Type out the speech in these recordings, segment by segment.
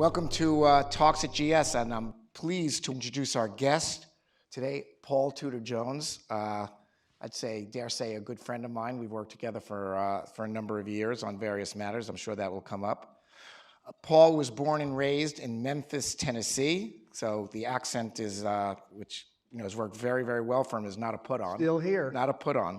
Welcome to Talks at GS, and I'm pleased to introduce our guest today, Paul Tudor Jones. Dare say, a good friend of mine. We've worked together for a number of years on various matters. I'm sure that will come up. Paul was born and raised in Memphis, Tennessee, so the accent is, which has worked very, very well for him, is not a put-on. Still here. Not a put-on.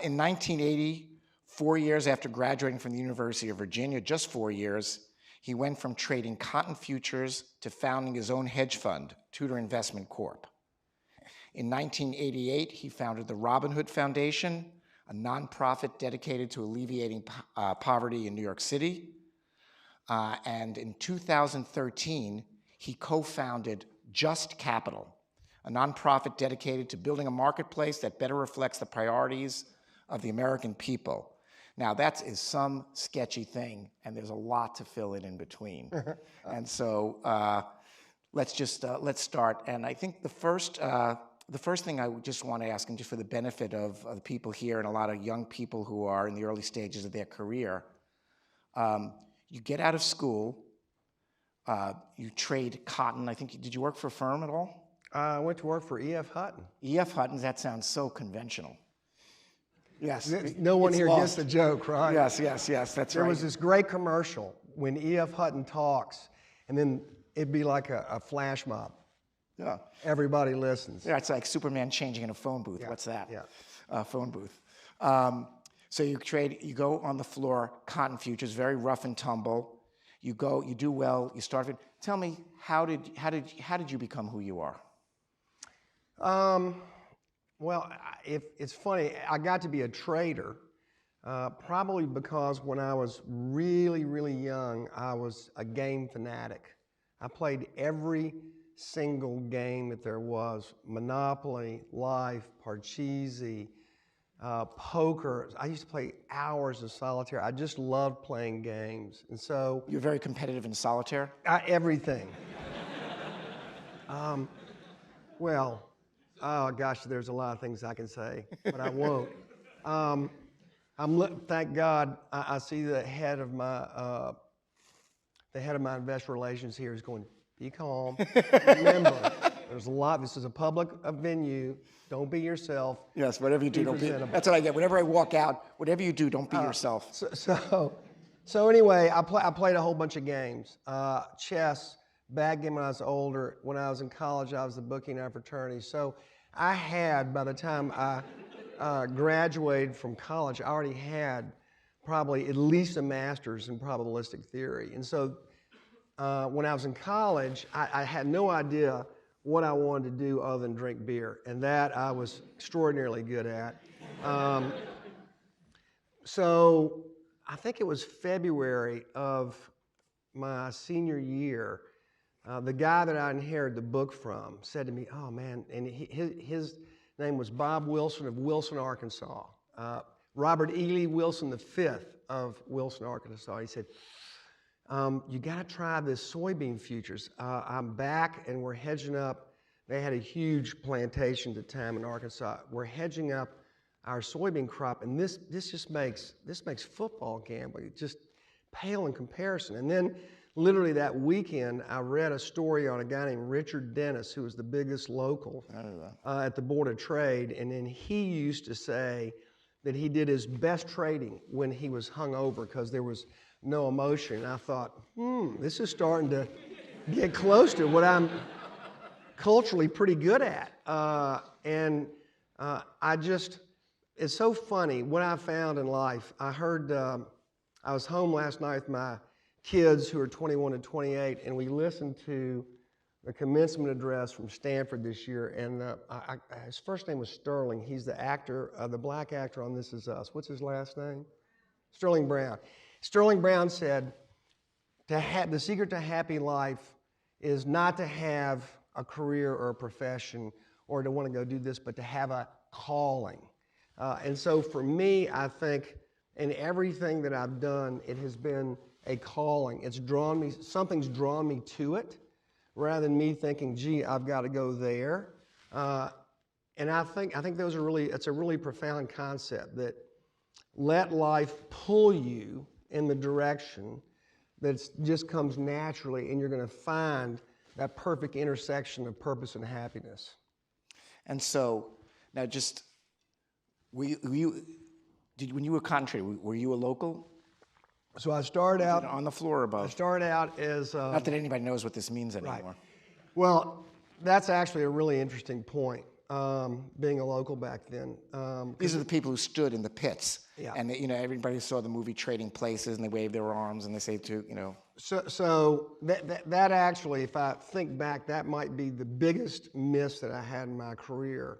In 1980, 4 years after graduating from the University of Virginia, just 4 years, he went from trading cotton futures to founding his own hedge fund, Tudor Investment Corp. In 1988, he founded the Robin Hood Foundation, a nonprofit dedicated to alleviating poverty in New York City. And in 2013, he co-founded Just Capital, a nonprofit dedicated to building a marketplace that better reflects the priorities of the American people. Now, that is some sketchy thing, and there's a lot to fill in between. And so let's start. And I think the first thing I just want to ask, and just for the benefit of the people here and a lot of young people who are in the early stages of their career, you get out of school, you trade cotton. I think, did you work for a firm at all? I went to work for E.F. Hutton. E.F. Hutton, that sounds so conventional. Yes. No one here gets the joke, right? Yes, that's right. There was this great commercial when E.F. Hutton talks, and then it'd be like a flash mob. Yeah. Everybody listens. Yeah, it's like Superman changing in a phone booth. Yeah. What's that? Yeah. Phone booth. So you go on the floor, cotton futures, very rough and tumble. You go, you do well, you start. Tell me, how did you become who you are? Well, it's funny. I got to be a trader probably because when I was really, really young, I was a game fanatic. I played every single game that there was: Monopoly, Life, Parcheesi, poker. I used to play hours of solitaire. I just loved playing games. And so... You're very competitive in solitaire? Everything. Well... Oh gosh, there's a lot of things I can say, but I won't. Thank God, I see the head of my investor relations here is going, be calm. Remember, there's a lot. This is a public venue. Don't be yourself. Yes, whatever you do, don't be. That's what I get. Whenever I walk out, whatever you do, don't be yourself. So anyway, I played a whole bunch of games. Chess. Backgammon when I was older. When I was in college, I was the bookie in our fraternity. So I had, by the time I graduated from college, I already had probably at least a master's in probabilistic theory. And so when I was in college, I had no idea what I wanted to do other than drink beer. And that I was extraordinarily good at. So I think it was February of my senior year. The guy that I inherited the book from said to me, oh man, and his name was Bob Wilson of Wilson, Arkansas. Robert Ely Wilson V of Wilson, Arkansas. He said, you gotta try this soybean futures. I'm back and we're hedging up. They had a huge plantation at the time in Arkansas. We're hedging up our soybean crop, and this just makes football gambling just pale in comparison. And then literally that weekend, I read a story on a guy named Richard Dennis, who was the biggest local at the Board of Trade. And then he used to say that he did his best trading when he was hungover because there was no emotion. And I thought, this is starting to get close to what I'm culturally pretty good at. It's so funny. What I found in life, I heard, I was home last night with my kids who are 21 and 28, and we listened to the commencement address from Stanford this year, and his first name was Sterling. He's the actor, the black actor on This Is Us. What's his last name? Sterling Brown. Sterling Brown said, the secret to happy life is not to have a career or a profession or to want to go do this, but to have a calling. And so for me, I think in everything that I've done, it has been a calling. It's drawn me, something's drawn me to it, rather than me thinking, gee, I've got to go there. And I think it's a really profound concept that let life pull you in the direction that just comes naturally, and you're going to find that perfect intersection of purpose and happiness. And so, now just, when you were contracted, were you a local? So I started out On the floor or above? I started out as Not that anybody knows what this means anymore. right. Well, that's actually a really interesting point. Being a local back then. These are the people who stood in the pits. Yeah. And they, everybody saw the movie Trading Places, and they waved their arms and they say So that actually, if I think back, that might be the biggest miss that I had in my career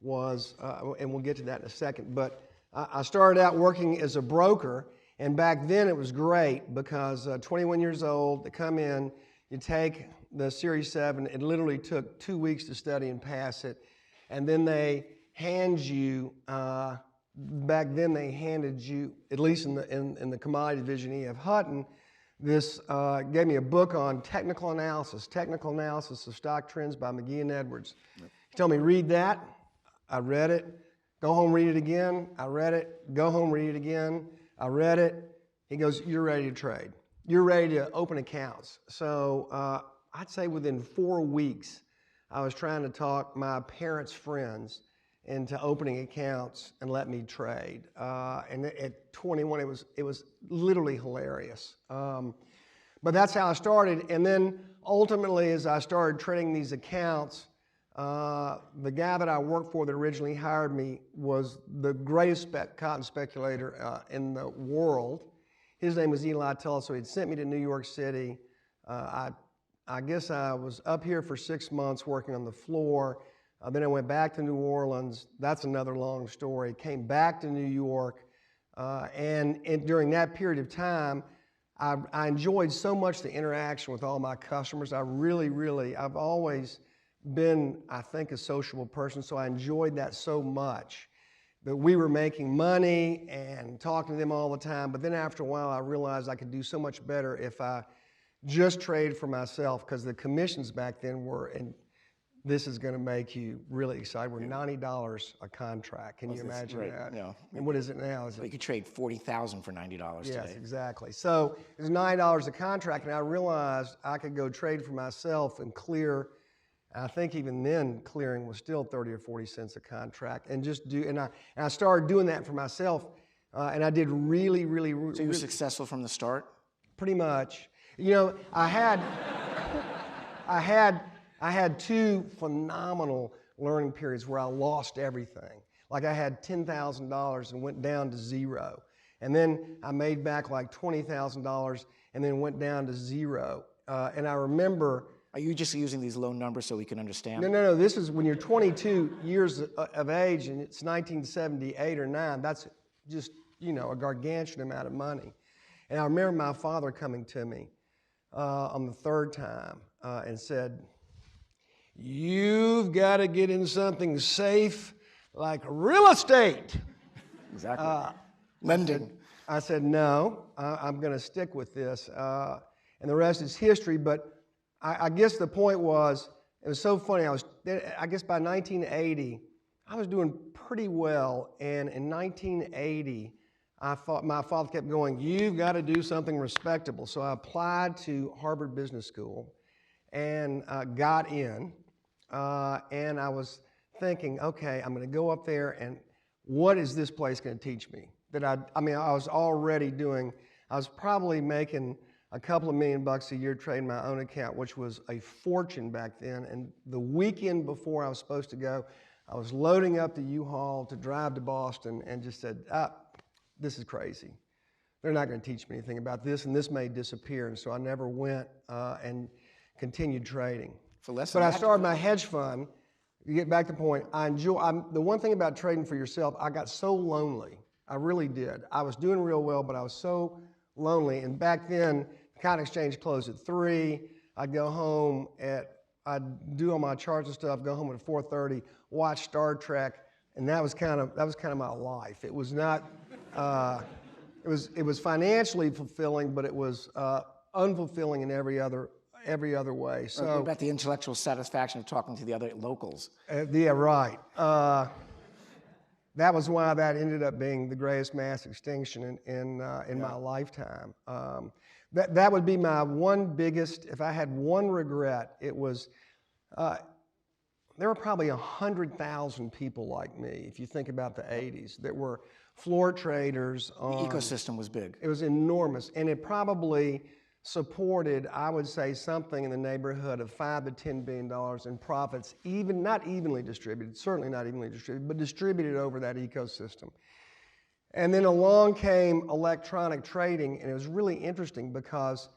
was, and we'll get to that in a second, but I started out working as a broker, and back then it was great because 21 years old, they come in, you take the Series 7, it literally took 2 weeks to study and pass it, and then they hand you, back then they handed you, at least in the commodity division, E.F. Hutton, this gave me a book on technical analysis of stock trends by McGee and Edwards. Yep. He told me, read that. I read it. Go home, read it again. I read it. Go home, read it again. I read it. He goes, you're ready to trade. You're ready to open accounts. So I'd say within 4 weeks, I was trying to talk my parents' friends into opening accounts and let me trade. And at 21, it was literally hilarious. But that's how I started. And then ultimately, as I started trading these accounts, the guy that I worked for that originally hired me was the greatest cotton speculator in the world. His name was Eli Tullis, so he'd sent me to New York City. I guess I was up here for 6 months working on the floor. Then I went back to New Orleans. That's another long story. Came back to New York. And during that period of time, I enjoyed so much the interaction with all my customers. I've always been, I think, a sociable person, so I enjoyed that so much. That we were making money and talking to them all the time, but then after a while I realized I could do so much better if I just traded for myself, because the commissions back then were, and this is going to make you really excited, were $90 a contract. Can you imagine that? Yeah. And what is it now? You could trade $40,000 for $90 today. Yes, exactly. So it was $90 a contract, and I realized I could go trade for myself and clear. I think even then, clearing was still 30 or 40 cents a contract, and just do. And I started doing that for myself, and I did really. So you were successful from the start? Pretty much. I had 2 phenomenal learning periods where I lost everything. Like I had $10,000 and went down to zero, and then I made back like $20,000 and then went down to zero. And I remember. Are you just using these low numbers so we can understand? No. This is when you're 22 years of age and it's 1978 or 9. That's just, a gargantuan amount of money. And I remember my father coming to me on the 3rd time and said, "You've got to get in something safe like real estate." Exactly. Lending. I said, "No, I'm going to stick with this." And the rest is history, but I guess the point was, it was so funny. I guess by 1980, I was doing pretty well. And in 1980, my father kept going, "You've got to do something respectable." So I applied to Harvard Business School and got in. And I was thinking, okay, I'm going to go up there, and what is this place going to teach me? I was probably making a couple of $1 million a year trading my own account, which was a fortune back then. And the weekend before I was supposed to go, I was loading up the U-Haul to drive to Boston and just said, this is crazy. They're not going to teach me anything about this, and this may disappear. And so I never went and continued trading. But I started my hedge fund. To get back to the point, the one thing about trading for yourself, I got so lonely. I really did. I was doing real well, but I was so lonely. And back then, the cotton exchange closed at 3. I'd go home I'd do all my charts and stuff, go home at 4:30, watch Star Trek, and that was kind of my life. It was not, it was financially fulfilling, but it was unfulfilling in every other way. So what about the intellectual satisfaction of talking to the other locals? Yeah, right. That was why that ended up being the greatest mass extinction in my lifetime. That would be my one biggest, if I had one regret, it was, there were probably 100,000 people like me, if you think about the 80s, that were floor traders The ecosystem was big. It was enormous, and it probably supported, I would say, something in the neighborhood of $5 to $10 billion in profits, even not evenly distributed, certainly not evenly distributed, but distributed over that ecosystem. And then along came electronic trading, and it was really interesting because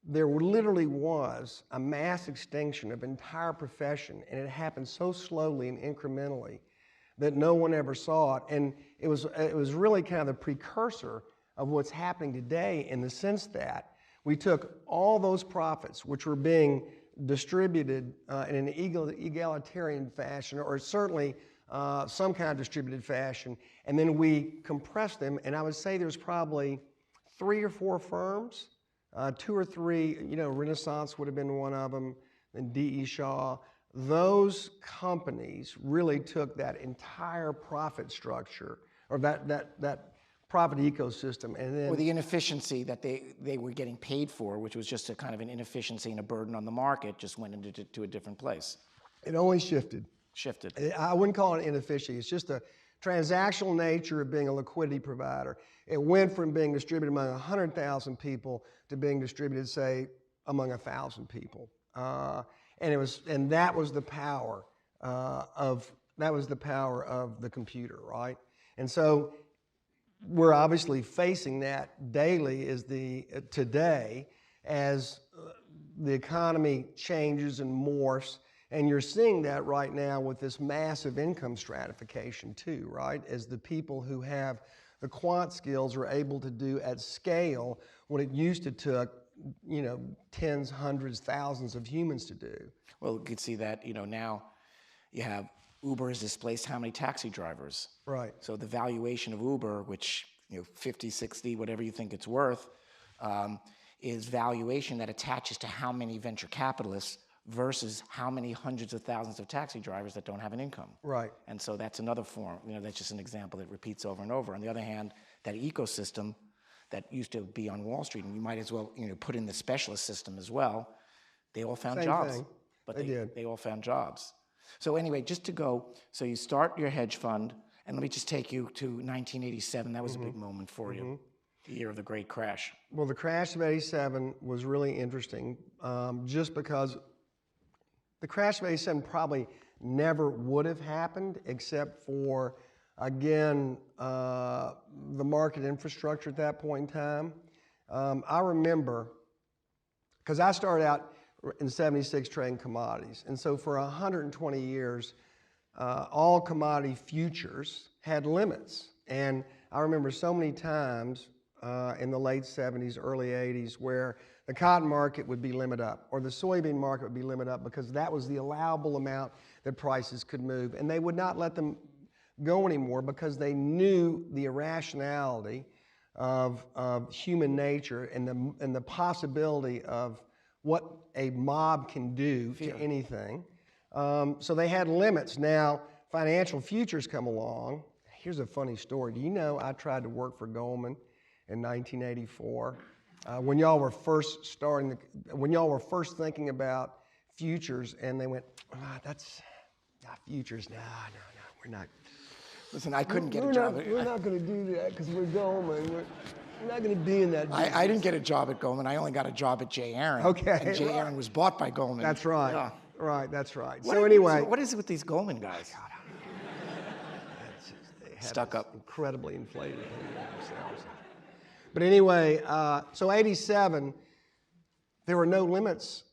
there literally was a mass extinction of entire profession, and it happened so slowly and incrementally that no one ever saw it. And it was really kind of the precursor of what's happening today, in the sense that we took all those profits, which were being distributed in an egalitarian fashion, or certainly some kind of distributed fashion, and then we compressed them. And I would say there's probably 3 or 4 firms, 2 or 3, Renaissance would have been one of them, and D.E. Shaw. Those companies really took that entire profit structure, or that profit ecosystem, and then... Or the inefficiency that they were getting paid for, which was just a kind of an inefficiency and a burden on the market, just went into a different place. It only shifted. I wouldn't call it inefficiency. It's just the transactional nature of being a liquidity provider. It went from being distributed among 100,000 people to being distributed, say, among 1,000 people. And that was the power of the computer, right? And so we're obviously facing that daily today as the economy changes and morphs. And you're seeing that right now with this massive income stratification too, right? As the people who have the quant skills are able to do at scale what it used to took, tens, hundreds, thousands of humans to do. Well, you could see that, now you have Uber has displaced how many taxi drivers? Right. So the valuation of Uber, which, 50, 60, whatever you think it's worth, is valuation that attaches to how many venture capitalists versus how many hundreds of thousands of taxi drivers that don't have an income. Right. And so that's another form, that's just an example that repeats over and over. On the other hand, that ecosystem that used to be on Wall Street, and you might as well, put in the specialist system as well, they all found jobs. Thing. But did. They all found jobs. So anyway, just to go, so you start your hedge fund, and let me just take you to 1987. That was a big moment for you, the year of the great crash. Well, the crash of '87 was really interesting, just because the crash of '87 probably never would have happened except for, again, the market infrastructure at that point in time. I remember, because I started out in '76 trading commodities, and so for 120 years, all commodity futures had limits. And I remember so many times in the late '70s, early '80s, where the cotton market would be limit up, or the soybean market would be limit up, because that was the allowable amount that prices could move. And they would not let them go anymore because they knew the irrationality of human nature and the possibility of what a mob can do to anything. So they had limits. Now, financial futures come along. Here's a funny story. Do you know I tried to work for Goldman in 1984? When y'all were first thinking about futures, and they went, that's not futures. No, we're not. Listen, I couldn't get a job. We're not going to do that because we're Goldman. We're not going to be in that business. I didn't get a job at Goldman. I only got a job at J. Aron. Okay. And J. Aron was bought by Goldman. That's right. Yeah. Right, that's right. What is it with these Goldman guys? Stuck up. Incredibly inflated themselves. But anyway, so '87, there were no limits.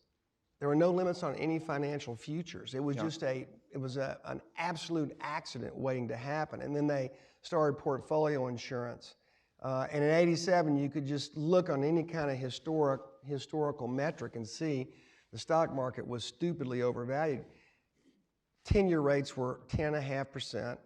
There were no limits on any financial futures. It was just an absolute accident waiting to happen. And then they started portfolio insurance. And in '87, you could just look on any kind of historical metric and see the stock market was stupidly overvalued. 10-year rates were 10.5%.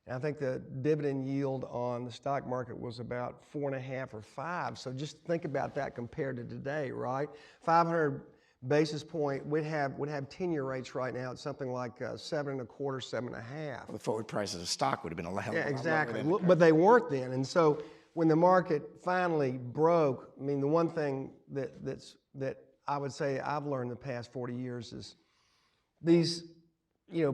And I think the dividend yield on the stock market was about 4.5 or 5. So just think about that compared to today, right? 500 basis point, we'd have 10-year rates right now at something like 7.25, 7.5. Well, the forward prices of stock would have been a hell of a lot lower. Exactly. But they weren't then. And so when the market finally broke, I mean, the one thing that I would say I've learned the past 40 years is these,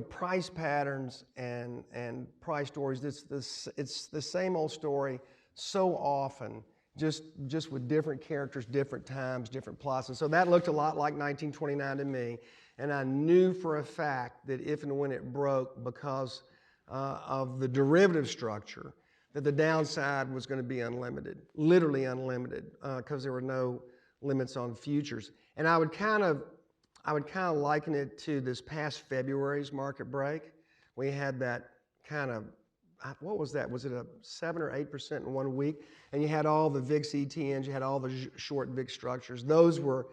price patterns and price stories. It's the same old story so often, just with different characters, different times, different plots. And so that looked a lot like 1929 to me. And I knew for a fact that if and when it broke, because of the derivative structure, that the downside was going to be unlimited, literally unlimited, because there were no limits on futures. And I would kind of liken it to this past February's market break. We had that kind of, what was that? Was it a 7 or 8% in 1 week? And you had all the VIX ETNs, you had all the short VIX structures. Those were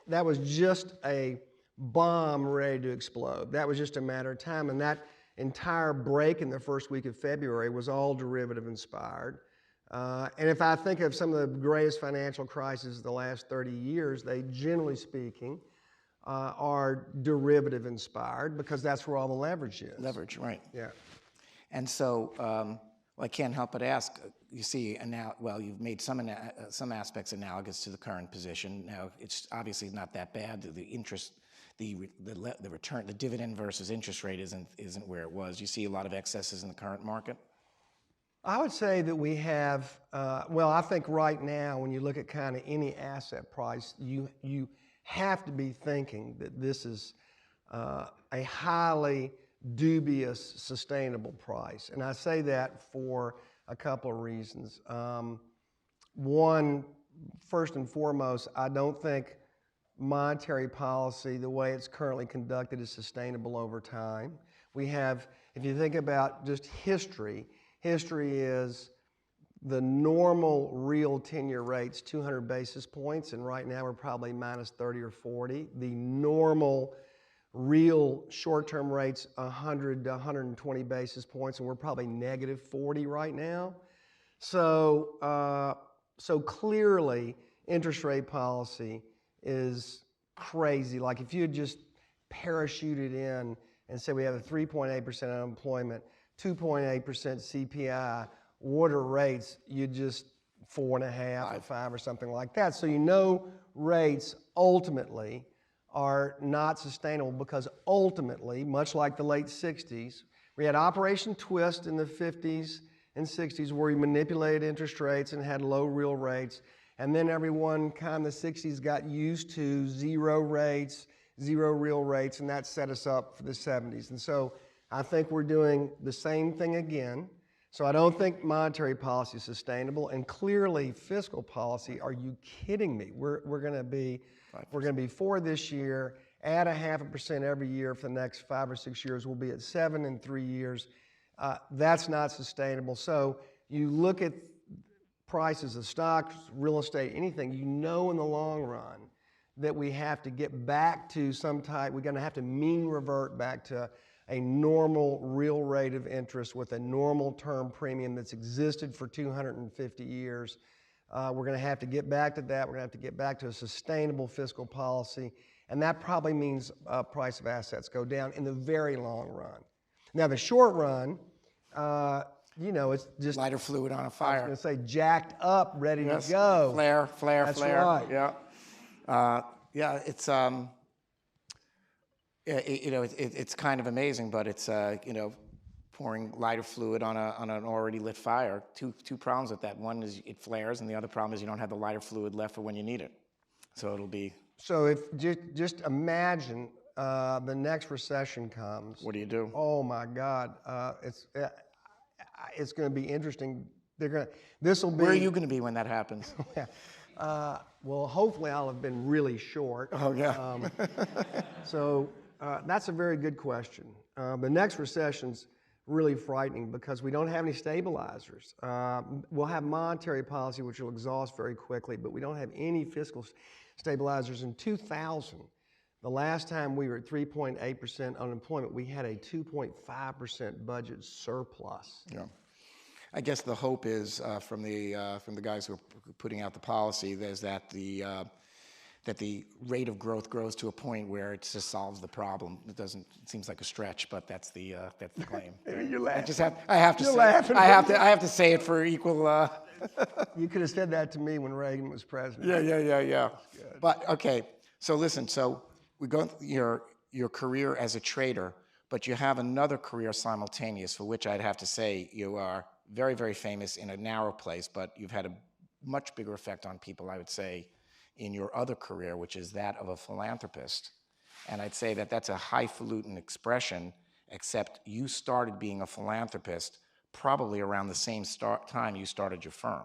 that was just a bomb ready to explode. That was just a matter of time. And that entire break in the first week of February was all derivative inspired. And if I think of some of the greatest financial crises of the last 30 years, they, generally speaking, are derivative inspired because that's where all the leverage is. Leverage, right. Yeah. And so I can't help but ask, you see, you've made some aspects analogous to the current position. Now, it's obviously not that bad. The interest, the return, the dividend versus interest rate isn't where it was. You see a lot of excesses in the current market? I would say that we have, I think right now, when you look at kind of any asset price, you have to be thinking that this is a highly dubious, sustainable price. And I say that for a couple of reasons. One, first and foremost, I don't think monetary policy, the way it's currently conducted, is sustainable over time. We have, if you think about just history is the normal real 10-year rate's 200 basis points, and right now we're probably minus 30 or 40. The normal real short-term rate's 100 to 120 basis points, and we're probably negative 40 right now. So clearly, interest rate policy is crazy. Like if you had just parachuted in and said we have a 3.8% unemployment, 2.8% CPI, what are rates? You'd just 4.5 or 5 or something like that. So rates ultimately are not sustainable because ultimately, much like the late 60s, we had Operation Twist in the 50s and 60s where we manipulated interest rates and had low real rates. And then everyone kind of the 60s got used to zero rates, zero real rates, and that set us up for the 70s. And so I think we're doing the same thing again. So I don't think monetary policy is sustainable, and clearly fiscal policy. Are you kidding me? We're going to be 4 this year. Add 0.5% every year for the next 5 or 6 years. We'll be at 7 in 3 years. That's not sustainable. So you look at prices of stocks, real estate, anything. In the long run that we have to get back to we're going to have to mean revert back to a normal real rate of interest with a normal term premium that's existed for 250 years. We're going to have to get back to that. We're going to have to get back to a sustainable fiscal policy. And that probably means price of assets go down in the very long run. Now, the short run, it's just lighter fluid on a fire. I was going to say jacked up, ready to go. Flare. That's right. Yeah. It's it's kind of amazing, but it's pouring lighter fluid on an already lit fire. Two problems with that. One is it flares, and the other problem is you don't have the lighter fluid left for when you need it. So it'll be. So if just imagine the next recession comes. What do you do? Oh my God, it's going to be interesting. Where are you going to be when that happens? Well, hopefully I'll have been really short. Oh yeah. That's a very good question. The next recession's really frightening because we don't have any stabilizers. We'll have monetary policy, which will exhaust very quickly, but we don't have any fiscal stabilizers. In 2000, the last time we were at 3.8% unemployment, we had a 2.5% budget surplus. Yeah. I guess the hope is from the guys who are putting out the policy is that that the rate of growth grows to a point where it just solves the problem. It doesn't. It seems like a stretch, but that's the claim. You're laughing. I have to You're say. laughing. I have to say it for equal. You could have said that to me when Reagan was president. Yeah. But okay. So listen. So we go your career as a trader, but you have another career simultaneous for which I'd have to say you are very, very famous in a narrow place, but you've had a much bigger effect on people, I would say, in your other career, which is that of a philanthropist. And I'd say that that's a highfalutin expression, except you started being a philanthropist probably around the same time you started your firm,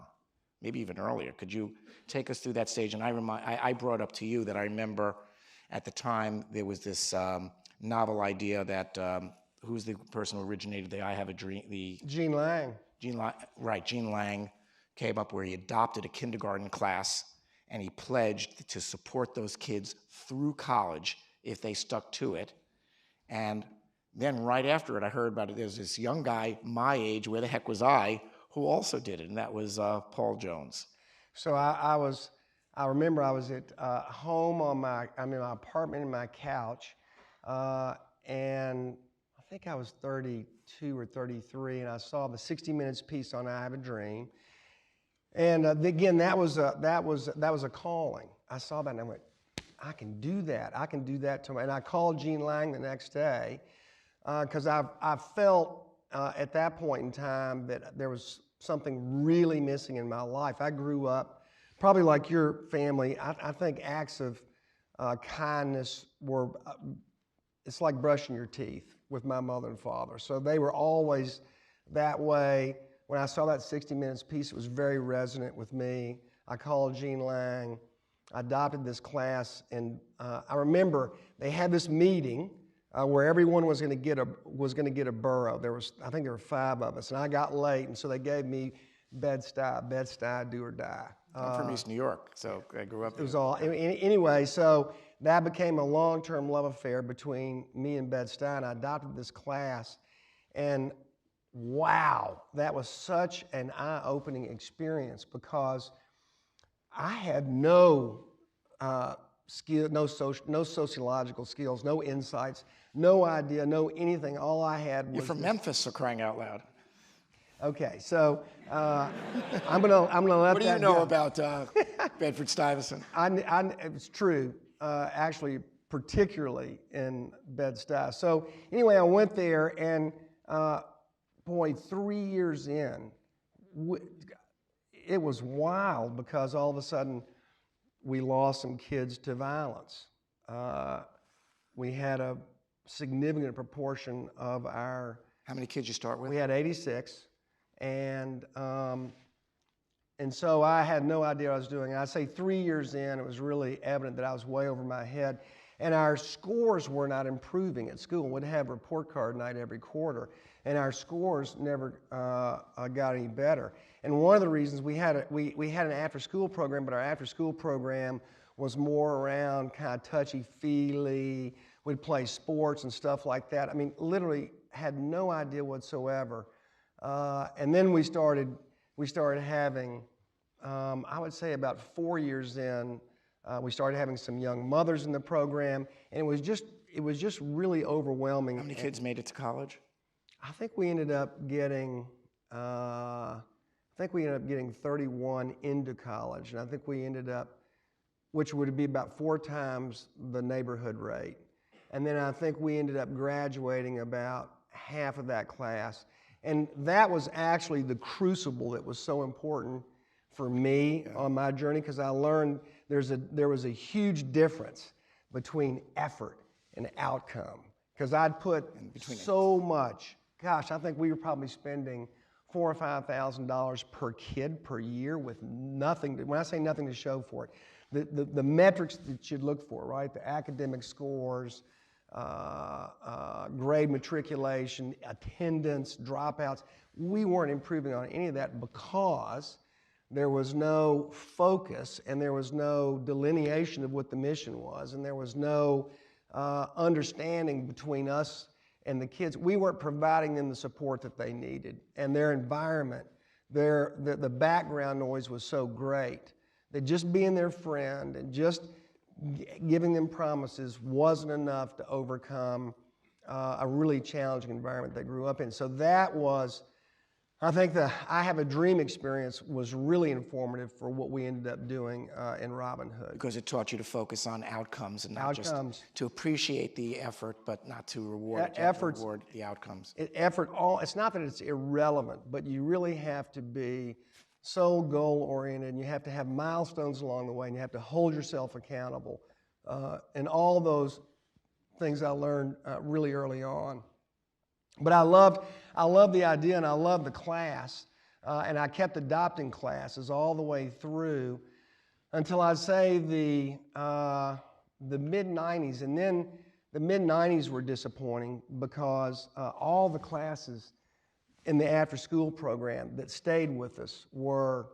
maybe even earlier. Could you take us through that stage? And I brought up to you that I remember at the time there was this novel idea that, who's the person who originated the I Have a Dream? Gene Lang. Gene Lang came up where he adopted a kindergarten class and he pledged to support those kids through college if they stuck to it. And then right after it, I heard about it. There's this young guy my age, where the heck was I, who also did it, and that was Paul Jones. So I remember I was at home in my apartment in my couch, and I think I was 32 or 33, and I saw the 60 Minutes piece on I Have a Dream. And again, that was a calling. I saw that and I went, I can do that. I can do that tomorrow. And I called Gene Lang the next day because I felt at that point in time that there was something really missing in my life. I grew up probably like your family. I think acts of kindness were, it's like brushing your teeth with my mother and father. So they were always that way. When I saw that 60 Minutes piece, it was very resonant with me. I called Gene Lang. I adopted this class, and I remember they had this meeting where everyone was going to get a borough. I think there were 5 of us, and I got late, and so they gave me Bed-Stuy, do or die. I'm from East New York, so I grew up there. It was all anyway. So that became a long-term love affair between me and Bed-Stuy, and I adopted this class, and wow, that was such an eye-opening experience because I had no skill, no sociological skills, no insights, no idea, no anything. All I had was. You're from Memphis, so crying out loud. Okay, so I'm gonna let What do you that know go. about Bedford-Stuyvesant? It's true, actually, particularly in Bed-Stuy. So anyway, I went there and. Boy, 3 years in, it was wild because all of a sudden we lost some kids to violence. We had a significant proportion of our. How many kids you start with? We had 86, and so I had no idea what I was doing. And I'd say 3 years in, it was really evident that I was way over my head, and our scores were not improving at school. We'd have report card night every quarter. And our scores never got any better. And one of the reasons we had an after-school program, but our after-school program was more around kind of touchy-feely. We'd play sports and stuff like that. I mean, literally had no idea whatsoever. And then we started having, I would say about 4 years in, we started having some young mothers in the program, and it was just really overwhelming. How many kids made it to college? I think we ended up getting 31 into college, and I think we ended up, which would be about 4 times the neighborhood rate. And then I think we ended up graduating about half of that class. And that was actually the crucible that was so important for me on my journey, because I learned there was a huge difference between effort and outcome. Because I'd put so much. Gosh, I think we were probably spending $4,000 or $5,000 per kid per year with nothing. When I say nothing to show for it, the metrics that you'd look for, right? The academic scores, grade matriculation, attendance, dropouts. We weren't improving on any of that because there was no focus and there was no delineation of what the mission was, and there was no understanding between us and the kids. We weren't providing them the support that they needed, and their environment, the background noise was so great that just being their friend and just giving them promises wasn't enough to overcome a really challenging environment they grew up in. So that was, I think the I Have a Dream experience was really informative for what we ended up doing in Robin Hood. Because it taught you to focus on outcomes and not Outcomes. just to appreciate the effort, but not to reward it. You have to reward the outcomes. It's not that it's irrelevant, but you really have to be so goal-oriented, and you have to have milestones along the way, and you have to hold yourself accountable. And all those things I learned really early on. But I loved the idea, and I loved the class, and I kept adopting classes all the way through until I'd say the mid-'90s. And then the mid-'90s were disappointing because all the classes in the after-school program that stayed with us were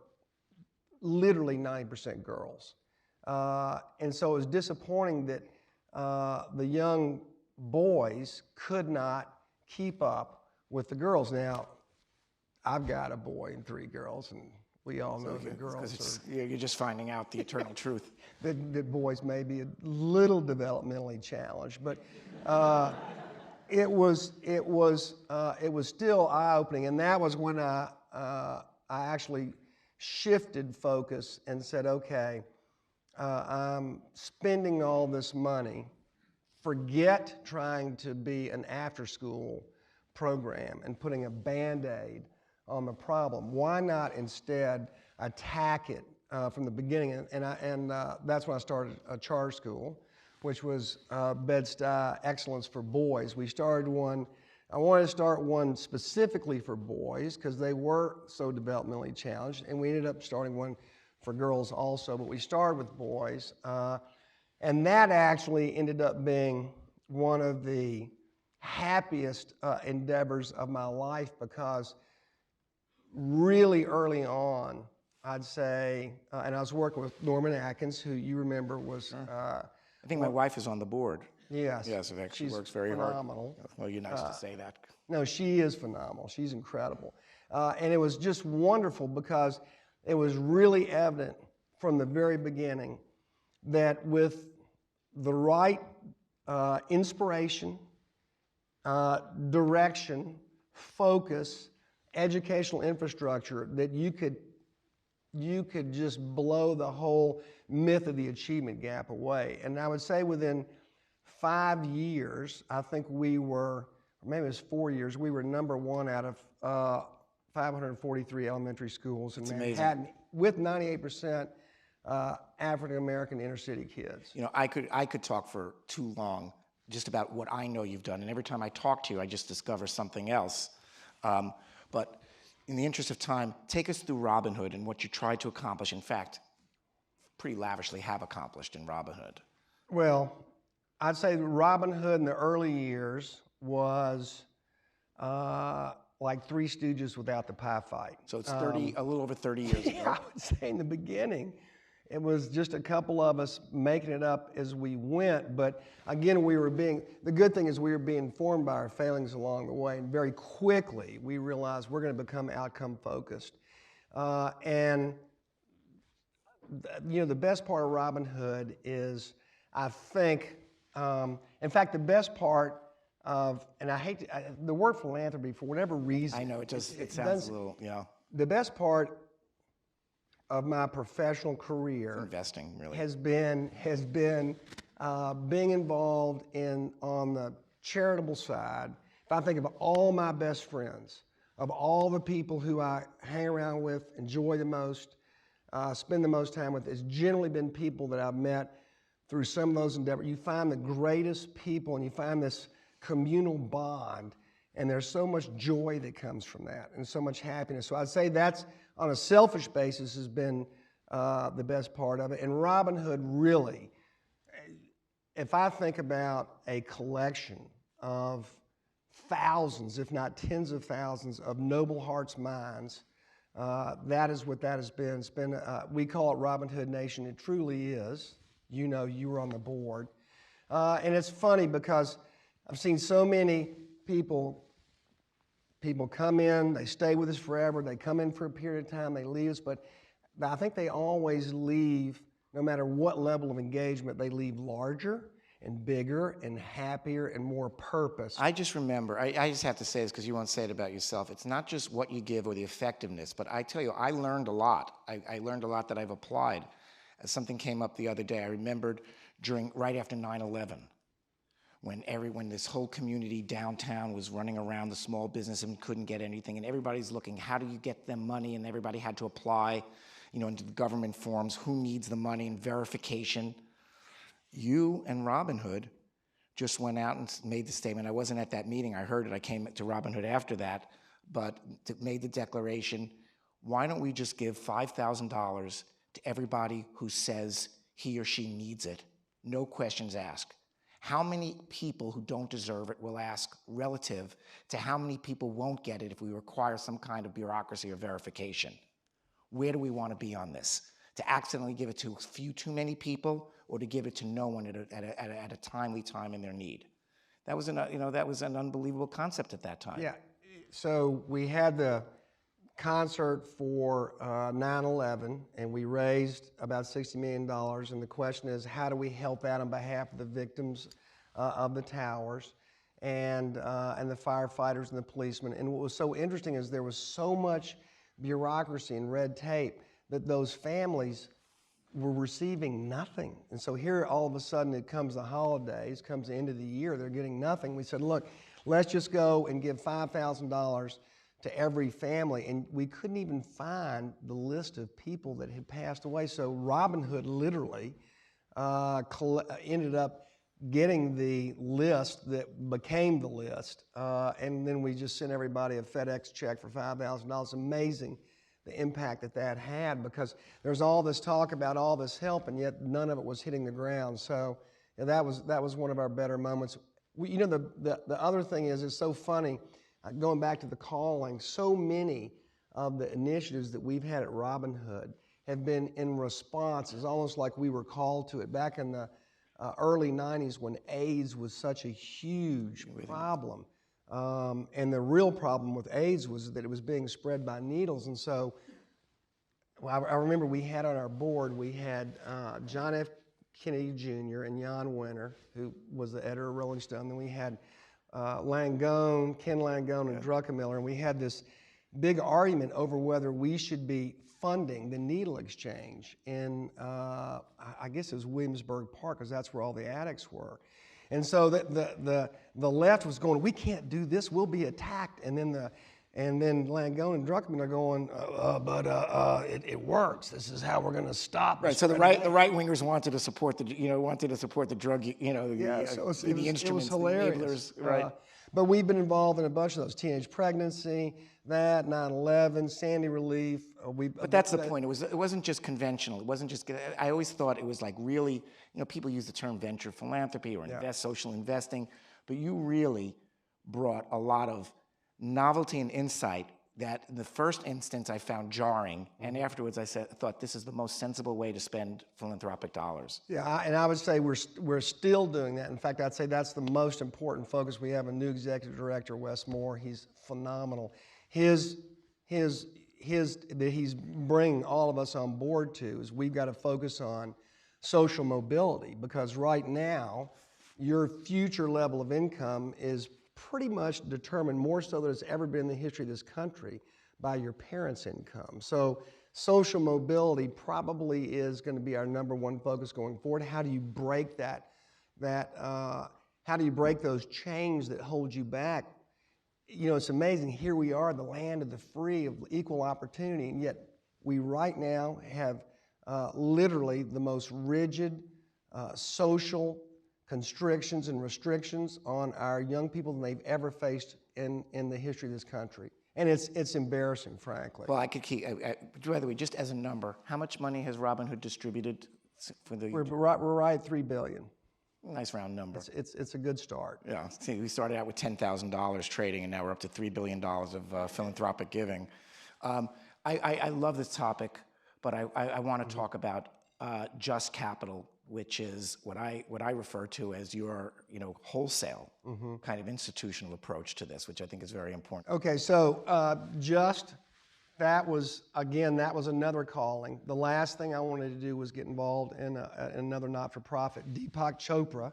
literally 90% girls. And so it was disappointing that the young boys could not keep up with the girls. Now, I've got a boy and 3 girls, and we all know the girls you're just finding out the eternal truth. that boys may be a little developmentally challenged, but it was still eye-opening, and that was when I actually shifted focus and said, okay, I'm spending all this money. Forget trying to be an after-school program and putting a Band-Aid on the problem. Why not instead attack it from the beginning? And that's when I started a charter school, which was Bed-Stuy Excellence for Boys. We started one. I wanted to start one specifically for boys because they were so developmentally challenged, and we ended up starting one for girls also, but we started with boys. And that actually ended up being one of the happiest endeavors of my life because really early on, I'd say, and I was working with Norman Atkins, who you remember was... I think my wife is on the board. Yes. Yes, she works very phenomenal. hard. Well, you're nice to say that. No, she is phenomenal. She's incredible. And it was just wonderful because it was really evident from the very beginning that with the right inspiration, direction, focus, educational infrastructure, that you could just blow the whole myth of the achievement gap away. And I would say within 5 years, I think we were, or maybe it was 4 years, we were #1 out of 543 elementary schools in Manhattan with 98% African-American inner city kids. You know, I could talk for too long just about what I know you've done, and every time I talk to you, I just discover something else. But in the interest of time, take us through Robin Hood and what you tried to accomplish. In fact, pretty lavishly have accomplished in Robin Hood. Well, I'd say Robin Hood in the early years was like Three Stooges without the pie fight. So it's a little over 30 years ago. Yeah, I would say in the beginning, it was just a couple of us making it up as we went. But again, the good thing is we were being informed by our failings along the way. And very quickly, we realized we're going to become outcome focused. And you know, the best part of Robin Hood is, I think, in fact, the best part of, and I hate the word philanthropy for whatever reason. I know, it sounds a little, yeah. The best part of my professional career, Investing, really, has been being involved on the charitable side. If I think of all my best friends, of all the people who I hang around with, enjoy the most, spend the most time with, it's generally been people that I've met through some of those endeavors. You find the greatest people, and you find this communal bond, and there's so much joy that comes from that, and so much happiness. So I'd say that's, on a selfish basis, has been the best part of it. And Robin Hood, really, if I think about a collection of thousands, if not tens of thousands, of noble hearts' minds, that is what that has been. It's been, we call it Robin Hood Nation. It truly is. You know, you were on the board. And it's funny because I've seen so many people come in, they stay with us forever, they come in for a period of time, they leave us, but I think they always leave no matter what level of engagement, they leave larger and bigger and happier and more purpose. I just remember, I just have to say this because you won't say it about yourself. It's not just what you give or the effectiveness, but I tell you, I learned a lot. I learned a lot that I've applied. Something came up the other day. I remembered right after 9/11, when this whole community downtown was running around the small business and couldn't get anything, and everybody's looking, how do you get them money? And everybody had to apply, into the government forms, who needs the money and verification. You and Robin Hood just went out and made the statement. I wasn't at that meeting. I heard it. I came to Robin Hood after that, but made the declaration, why don't we just give $5,000 to everybody who says he or she needs it? No questions asked. How many people who don't deserve it will ask relative to how many people won't get it if we require some kind of bureaucracy or verification? Where do we want to be on this? To accidentally give it to a few too many people, or to give it to no one at a timely time in their need? That was an unbelievable concept at that time. Yeah. So we had the concert for 9/11, and we raised about $60 million. And the question is, how do we help out on behalf of the victims of the towers and the firefighters and the policemen? And what was so interesting is there was so much bureaucracy and red tape that those families were receiving nothing. And so here all of a sudden it comes the holidays, comes the end of the year, they're getting nothing. We said, look, let's just go and give $5,000 to every family. And we couldn't even find the list of people that had passed away. So Robin Hood literally ended up getting the list that became the list. And then we just sent everybody a FedEx check for $5,000. Amazing the impact that had, because there's all this talk about all this help, and yet none of it was hitting the ground. So that was one of our better moments. The other thing is, it's so funny, going back to the calling, so many of the initiatives that we've had at Robin Hood have been in response. It's almost like we were called to it. Back in the early 90s, when AIDS was such a huge problem, and the real problem with AIDS was that it was being spread by needles. And so I remember we had on our board, we had John F. Kennedy Jr. and Jan Winter, who was the editor of Rolling Stone. Then we had Ken Langone, and Druckenmiller, and we had this big argument over whether we should be funding the needle exchange in, I guess it was Williamsburg Park, because that's where all the addicts were. And so the left was going, we can't do this, we'll be attacked. And then Langone and Druckenmiller are going, it works. This is how we're going to stop. Right. So the right wingers wanted to support the drug, the instruments, it was hilarious. The enablers, right? But we've been involved in a bunch of those: teenage pregnancy, 9/11, Sandy relief. But that's the point. It wasn't just conventional. It wasn't just. I always thought it was like really. People use the term venture philanthropy or social investing, but you really brought a lot of novelty and insight that in the first instance I found jarring, and afterwards I thought this is the most sensible way to spend philanthropic dollars. Yeah, and I would say we're still doing that. In fact, I'd say that's the most important focus. We have a new executive director, Wes Moore. He's phenomenal. His that he's bringing all of us on board to is we've got to focus on social mobility, because right now your future level of income is pretty much determined, more so than it's ever been in the history of this country, by your parents' income. So social mobility probably is going to be our number one focus going forward. How do you break how do you break those chains that hold you back? It's amazing. Here we are, the land of the free, of equal opportunity, and yet we right now have literally the most rigid social constrictions and restrictions on our young people than they've ever faced in the history of this country. And it's embarrassing, frankly. Well, I could keep, by the way, just as a number, how much money has Robin Hood distributed for the... We're right at $3 billion. Nice round number. It's a good start. Yeah, see, we started out with $10,000 trading, and now we're up to $3 billion of philanthropic giving. I love this topic, but I want to talk about just capital, which is what I refer to as your wholesale kind of institutional approach to this, which I think is very important. Okay, so just that was another calling. The last thing I wanted to do was get involved in another not-for-profit. Deepak Chopra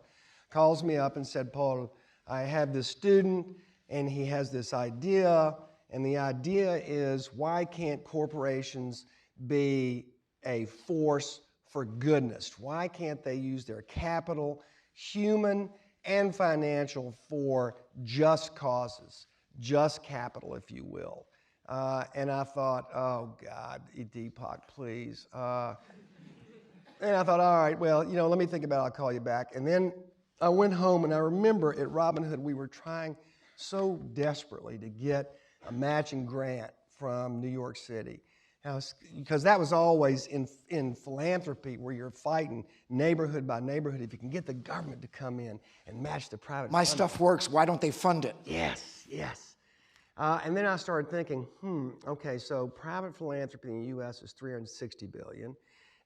calls me up and said, Paul, I have this student and he has this idea, and the idea is, why can't corporations be a force for goodness? Why can't they use their capital, human and financial, for just causes, just capital, if you will? And I thought, oh God, Deepak, please. And I thought, all right, well, let me think about it. I'll call you back. And then I went home, and I remember at Robin Hood we were trying so desperately to get a matching grant from New York City. Because that was always in philanthropy, where you're fighting neighborhood by neighborhood. If you can get the government to come in and match the private My funding. stuff works. Why don't they fund it? Yes, yes. And then I started thinking, okay, so private philanthropy in the U.S. is $360 billion,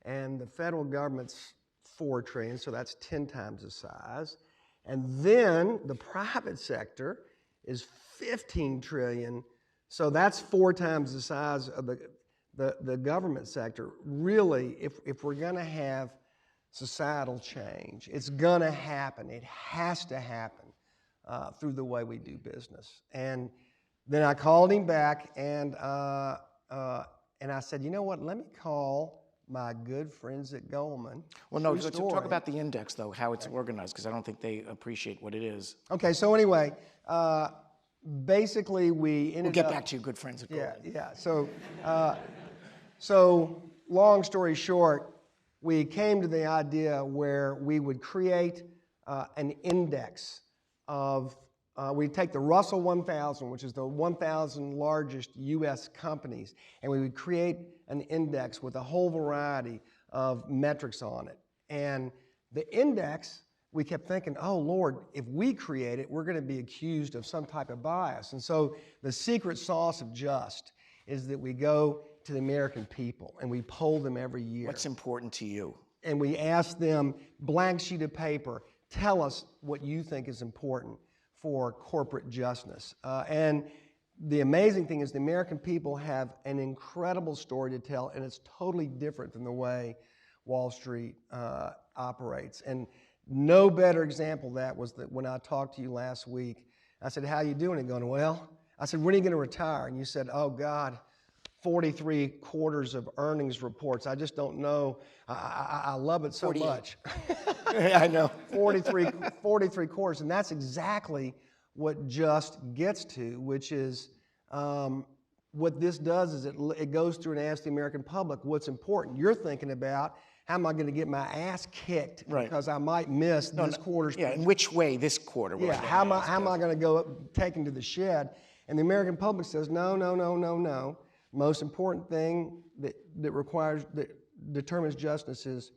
and the federal government's $4 trillion, so that's 10 times the size. And then the private sector is $15 trillion, so that's 4 times the size of the government sector. Really, if we're going to have societal change, it's going to happen. It has to happen through the way we do business. And then I called him back, and I said, you know what, let me call my good friends at Goldman. Well, no, let's talk about the index, though, how it's organized, because I don't think they appreciate what it is. Okay, so anyway, basically we ended up... We'll get back to your good friends at Goldman. Yeah. So long story short, we came to the idea where we would create an index of... we'd take the Russell 1000, which is the 1,000 largest U.S. companies, and we would create an index with a whole variety of metrics on it. And the index, we kept thinking, oh, Lord, if we create it, we're going to be accused of some type of bias. And so the secret sauce of JUST is that we go to the American people, and we poll them every year. What's important to you? And we ask them, blank sheet of paper, tell us what you think is important for corporate justness. And the amazing thing is the American people have an incredible story to tell, and it's totally different than the way Wall Street operates. And no better example of that was that when I talked to you last week, I said, how you doing? And going, well, I said, when are you going to retire? And you said, oh God, 43 quarters of earnings reports. I just don't know. I love it so 48. much. I know. 43 quarters, and that's exactly what JUST gets to, which is what this does is it goes through and asks the American public what's important. You're thinking about, how am I going to get my ass kicked because I might miss this quarter's... Yeah, in which way this quarter? Yeah, how am I going to go up, taken to the shed? And the American public says, no, no, no, no, no. Most important thing that determines justness is,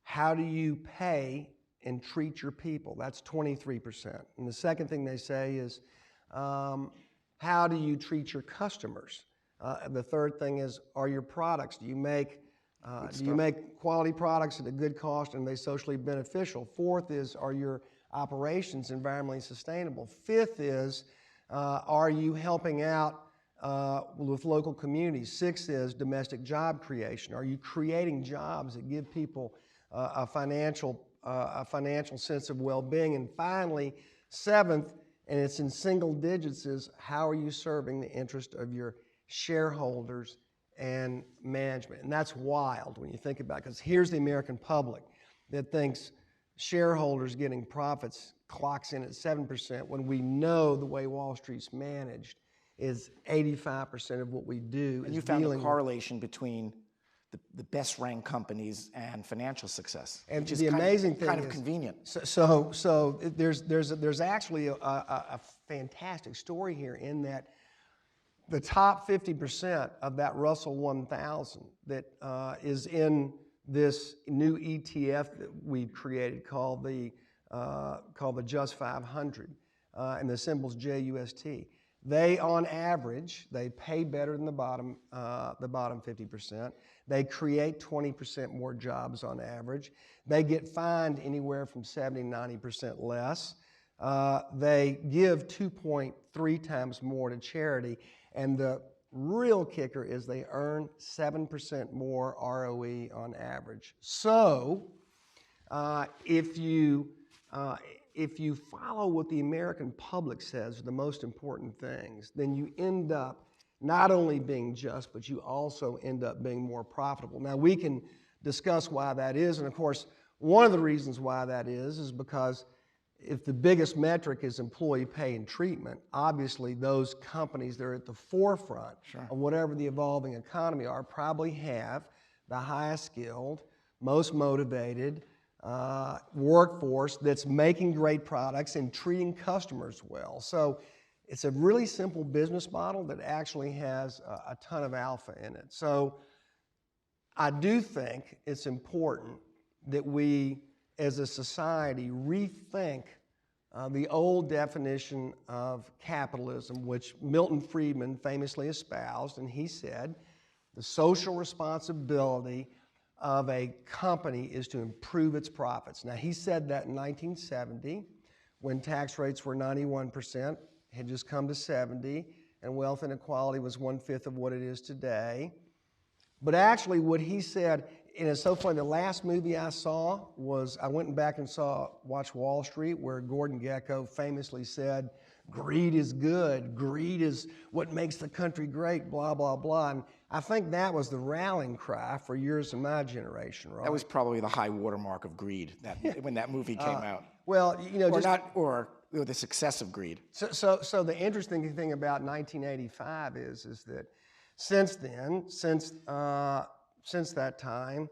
how do you pay and treat your people? That's 23%. And the second thing they say is, how do you treat your customers? The third thing is, are your products, do you make quality products at a good cost, and are they socially beneficial? Fourth is, are your operations environmentally sustainable? Fifth is, are you helping out with local communities? Sixth is domestic job creation. Are you creating jobs that give people a financial sense of well-being? And finally, seventh, and it's in single digits, is how are you serving the interest of your shareholders and management? And that's wild when you think about it, because here's the American public that thinks shareholders getting profits clocks in at 7%, when we know the way Wall Street's managed is 85% of what we do. And you found a correlation between the best-ranked companies and financial success, and which is the amazing thing kind of is, convenient. So there's actually a fantastic story here, in that the top 50% of that Russell 1000 that is in this new ETF that we created called the JUST 500, and the symbol's JUST. They, on average, they pay better than the bottom 50%. They create 20% more jobs on average. They get fined anywhere from 70 to 90% less. They give 2.3 times more to charity. And the real kicker is they earn 7% more ROE on average. So if you follow what the American public says are the most important things, then you end up not only being just, but you also end up being more profitable. Now, we can discuss why that is, and of course, one of the reasons why that is because if the biggest metric is employee pay and treatment, obviously those companies that are at the forefront of whatever the evolving economy are probably have the highest skilled, most motivated workforce that's making great products and treating customers well. So it's a really simple business model that actually has a ton of alpha in it. So I do think it's important that we, as a society, rethink the old definition of capitalism, which Milton Friedman famously espoused, and he said, the social responsibility of a company is to improve its profits. Now, he said that in 1970, when tax rates were 91%, had just come to 70, and wealth inequality was 1/5 of what it is today. But actually, what he said, and it's so funny, the last movie I saw was, I went back and watched Wall Street, where Gordon Gekko famously said, greed is good, greed is what makes the country great, blah, blah, blah. And I think that was the rallying cry for years in my generation, right? That was probably the high watermark of greed when that movie came out. Well, you know, or the success of greed. So the interesting thing about 1985 is that since then, since that time,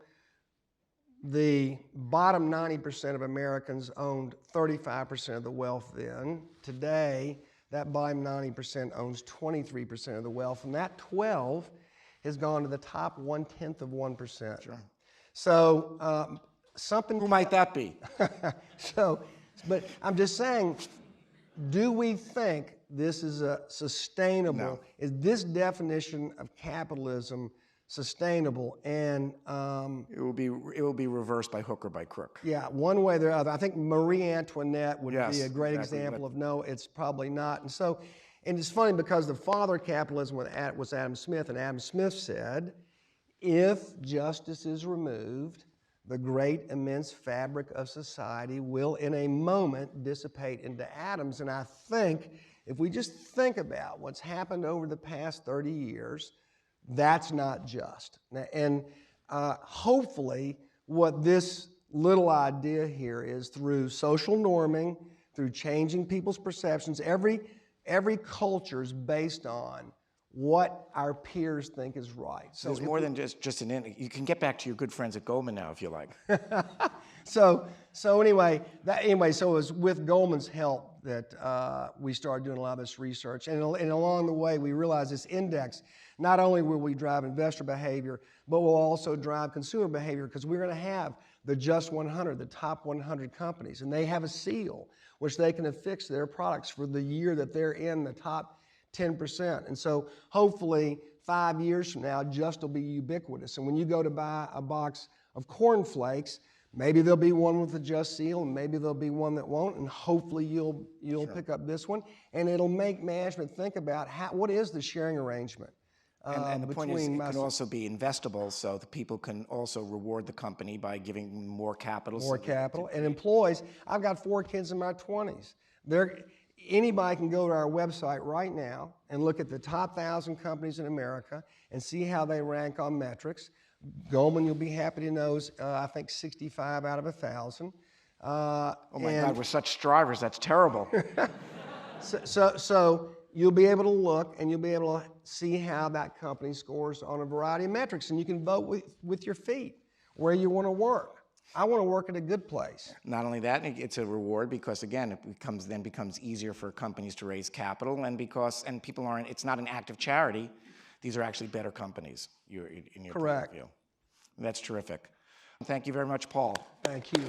the bottom 90% of Americans owned 35% of the wealth then. Today, that bottom 90% owns 23% of the wealth, and that 12 has gone to the top 1/10 of 1%. Sure. So something. Who might that be? But I'm just saying, do we think this is a sustainable? No. Is this definition of capitalism sustainable? And it will be reversed by hook or by crook. yeah, one way or the other. I think Marie Antoinette would be a great exactly. example of no, it's probably not. And it's funny because the father of capitalism was Adam Smith, and Adam Smith said, if justice is removed, the great immense fabric of society will in a moment dissipate into atoms. And I think if we just think about what's happened over the past 30 years, that's not just. And hopefully what this little idea here is, through social norming, through changing people's perceptions, every culture is based on what our peers think is right. So there's more than just an you can get back to your good friends at Goldman now if you like. So anyway, so it was with Goldman's help that we started doing a lot of this research. And along the way, we realized this index, not only will we drive investor behavior, but we'll also drive consumer behavior, because we're going to have the Just 100, the top 100 companies, and they have a seal which they can affix their products for the year that they're in the top 10%. And so hopefully 5 years from now, Just will be ubiquitous. And when you go to buy a box of cornflakes, maybe there'll be one with the Just seal, and maybe there'll be one that won't, and hopefully you'll pick up this one. And it'll make management think about what is the sharing arrangement. And the point is, it can also be investable, so the people can also reward the company by giving more capital. More capital. And employees, I've got 4 kids in my 20s. Anybody can go to our website right now and look at the top 1,000 companies in America and see how they rank on metrics. Goldman, you'll be happy to know, is I think 65 out of 1,000. Oh my God, we're such strivers. That's terrible. So you'll be able to look and you'll be able to see how that company scores on a variety of metrics, and you can vote with your feet where you want to work. I want to work at a good place. Not only that, it's a reward because, again, it becomes easier for companies to raise capital, and people aren't. It's not an act of charity. These are actually better companies. In your Correct. View. That's terrific. Thank you very much, Paul. Thank you.